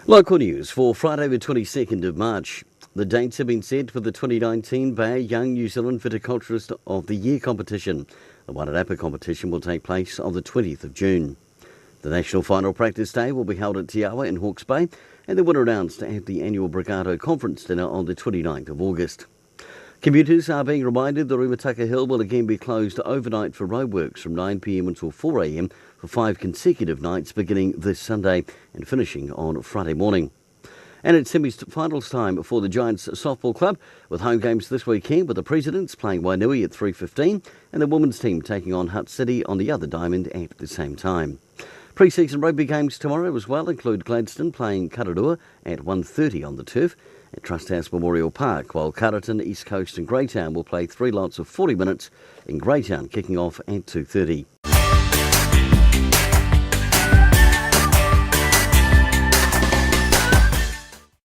Local news for Friday the 22nd of March. The dates have been set for the 2019 Bayer Young New Zealand Viticulturist of the Year competition. The Wairarapa competition will take place on the 20th of June. The national final practice day will be held at Te Awa in Hawke's Bay, and the winner announced at the annual Brigado conference dinner on the 29th of August. Commuters are being reminded that Rumataka Hill will again be closed overnight for roadworks from 9pm until 4am for 5 consecutive nights beginning this Sunday and finishing on Friday morning. And it's semi-finals time for the Giants Softball Club, with home games this weekend with the Presidents playing Wainui at 3:15 and the women's team taking on Hutt City on the other diamond at the same time. Pre-season rugby games tomorrow as well include Gladstone playing Kararua at 1:30 on the turf at Trust House Memorial Park, while Carterton, East Coast and Greytown will play 3 lots of 40 minutes in Greytown, kicking off at 2:30.